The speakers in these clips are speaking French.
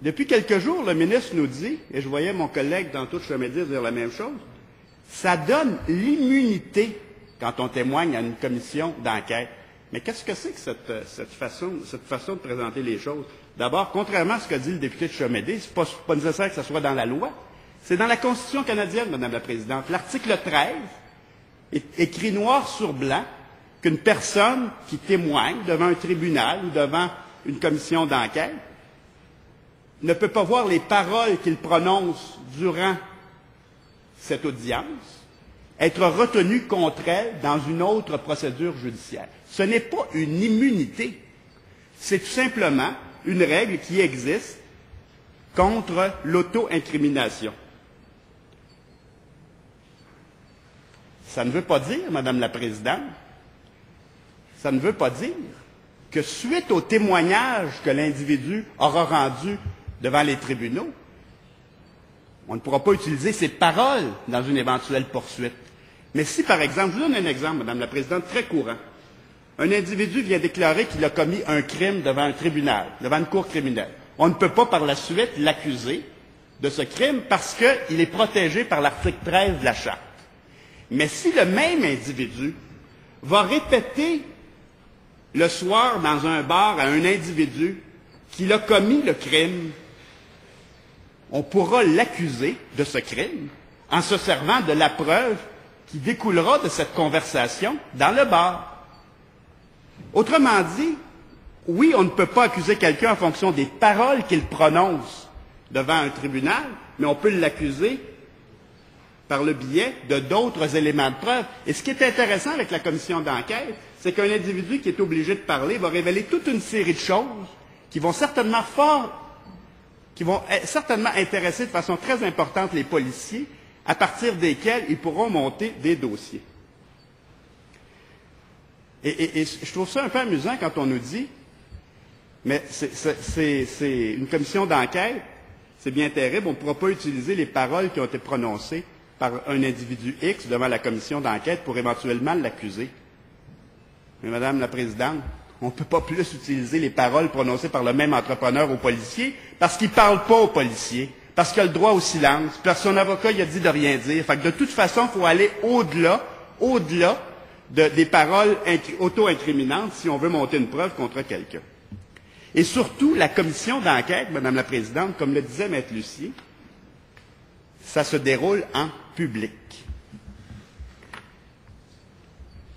Depuis quelques jours, le ministre nous dit, et je voyais mon collègue tantôt de Chemédis dire la même chose, ça donne l'immunité quand on témoigne à une commission d'enquête. Mais qu'est-ce que c'est que cette façon de présenter les choses? D'abord, contrairement à ce qu'a dit le député de Chemédis, ce n'est pas nécessaire que ce soit dans la loi. C'est dans la Constitution canadienne, Madame la Présidente. L'article 13 écrit noir sur blanc qu'une personne qui témoigne devant un tribunal ou devant une commission d'enquête ne peut pas voir les paroles qu'il prononce durant cette audience être retenues contre elle dans une autre procédure judiciaire. Ce n'est pas une immunité, c'est tout simplement une règle qui existe contre l'auto-incrimination. Ça ne veut pas dire, Madame la Présidente, ça ne veut pas dire que suite au témoignage que l'individu aura rendu devant les tribunaux, on ne pourra pas utiliser ses paroles dans une éventuelle poursuite. Mais si, par exemple, je vous donne un exemple, Madame la Présidente, très courant. Un individu vient déclarer qu'il a commis un crime devant un tribunal, devant une cour criminelle. On ne peut pas par la suite l'accuser de ce crime parce qu'il est protégé par l'article 13 de la Charte. Mais si le même individu va répéter le soir dans un bar à un individu qu'il a commis le crime, on pourra l'accuser de ce crime en se servant de la preuve qui découlera de cette conversation dans le bar. Autrement dit, oui, on ne peut pas accuser quelqu'un en fonction des paroles qu'il prononce devant un tribunal, mais on peut l'accuser par le biais de d'autres éléments de preuve. Et ce qui est intéressant avec la commission d'enquête, c'est qu'un individu qui est obligé de parler va révéler toute une série de choses qui vont certainement intéresser de façon très importante les policiers, à partir desquels ils pourront monter des dossiers. Et je trouve ça un peu amusant quand on nous dit, mais c'est une commission d'enquête, c'est bien terrible, on ne pourra pas utiliser les paroles qui ont été prononcées par un individu X devant la commission d'enquête pour éventuellement l'accuser. Mais Madame la Présidente, on ne peut pas plus utiliser les paroles prononcées par le même entrepreneur au policier parce qu'il ne parle pas au policier, parce qu'il a le droit au silence, parce que son avocat il a dit de rien dire. Fait que de toute façon, il faut aller au-delà des paroles auto-incriminantes si on veut monter une preuve contre quelqu'un. Et surtout, la commission d'enquête, Madame la Présidente, comme le disait Maître Lucier, ça se déroule en public.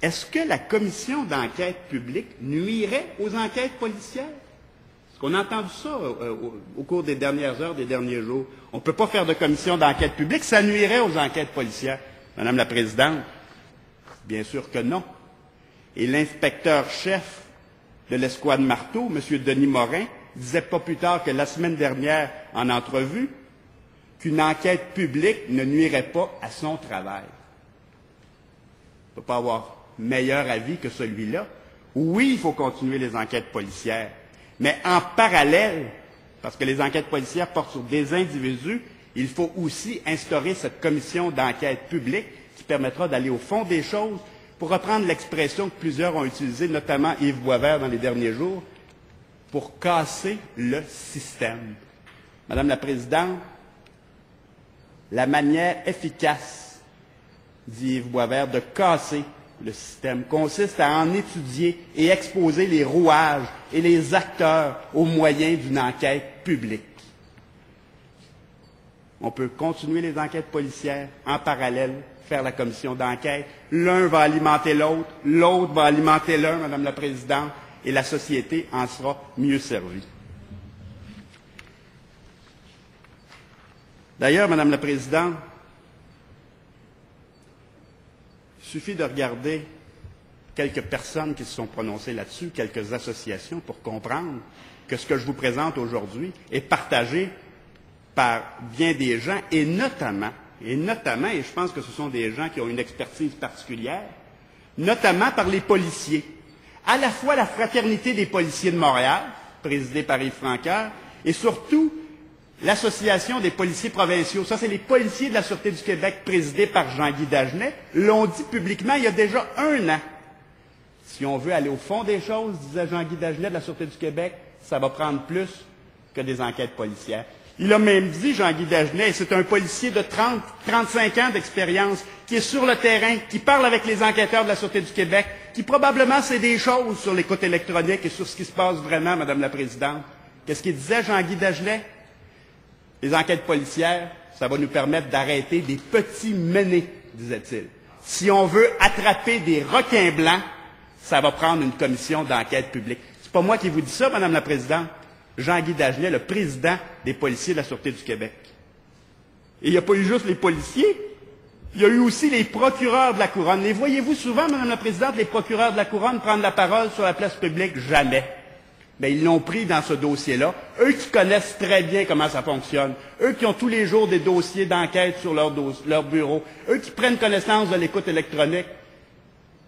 Est-ce que la commission d'enquête publique nuirait aux enquêtes policières? Parce qu'on a entendu ça au cours des dernières heures, des derniers jours. On ne peut pas faire de commission d'enquête publique, ça nuirait aux enquêtes policières. Madame la Présidente, bien sûr que non. Et l'inspecteur-chef de l'escouade Marteau, M. Denis Morin, disait pas plus tard que la semaine dernière en entrevue qu'une enquête publique ne nuirait pas à son travail. On ne peut pas avoir meilleur avis que celui-là. Oui, il faut continuer les enquêtes policières, mais en parallèle, parce que les enquêtes policières portent sur des individus, il faut aussi instaurer cette commission d'enquête publique qui permettra d'aller au fond des choses, pour reprendre l'expression que plusieurs ont utilisée, notamment Yves Boisvert dans les derniers jours, pour casser le système. Madame la Présidente, la manière efficace, dit Yves Boisvert, de casser le système consiste à en étudier et exposer les rouages et les acteurs aux moyens d'une enquête publique. On peut continuer les enquêtes policières en parallèle, faire la commission d'enquête. L'un va alimenter l'autre, l'autre va alimenter l'un, Madame la Présidente, et la société en sera mieux servie. D'ailleurs, Madame la Présidente, il suffit de regarder quelques personnes qui se sont prononcées là-dessus, quelques associations, pour comprendre que ce que je vous présente aujourd'hui est partagé par bien des gens, et notamment, et je pense que ce sont des gens qui ont une expertise particulière, notamment par les policiers. À la fois la Fraternité des policiers de Montréal, présidée par Yves Francoeur, et surtout l'Association des policiers provinciaux. Ça, c'est les policiers de la Sûreté du Québec, présidés par Jean-Guy Dagenet, l'ont dit publiquement il y a déjà 1 an. Si on veut aller au fond des choses, disait Jean-Guy Dagenet de la Sûreté du Québec, ça va prendre plus que des enquêtes policières. Il a même dit, Jean-Guy Dagenet, et c'est un policier de 30-35 ans d'expérience, qui est sur le terrain, qui parle avec les enquêteurs de la Sûreté du Québec, qui probablement sait des choses sur l'écoute électronique et sur ce qui se passe vraiment, Madame la Présidente. Qu'est-ce qu'il disait, Jean-Guy Dagenet? Les enquêtes policières, ça va nous permettre d'arrêter des petits menés, disait-il. Si on veut attraper des requins blancs, ça va prendre une commission d'enquête publique. C'est pas moi qui vous dis ça, Madame la Présidente. Jean-Guy Dagenet, le président des policiers de la Sûreté du Québec. Et il n'y a pas eu juste les policiers, il y a eu aussi les procureurs de la Couronne. Les voyez-vous souvent, Madame la Présidente, les procureurs de la Couronne prendre la parole sur la place publique? Jamais. Mais ils l'ont pris dans ce dossier-là. Eux qui connaissent très bien comment ça fonctionne. Eux qui ont tous les jours des dossiers d'enquête sur leur bureau. Eux qui prennent connaissance de l'écoute électronique.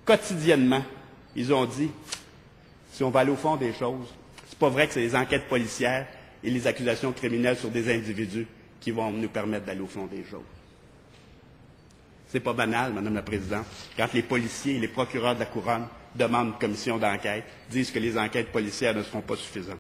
Quotidiennement, ils ont dit, si on va aller au fond des choses, c'est pas vrai que c'est les enquêtes policières et les accusations criminelles sur des individus qui vont nous permettre d'aller au fond des choses. C'est pas banal, Madame la Présidente, quand les policiers et les procureurs de la Couronne demandent une commission d'enquête, disent que les enquêtes policières ne seront pas suffisantes.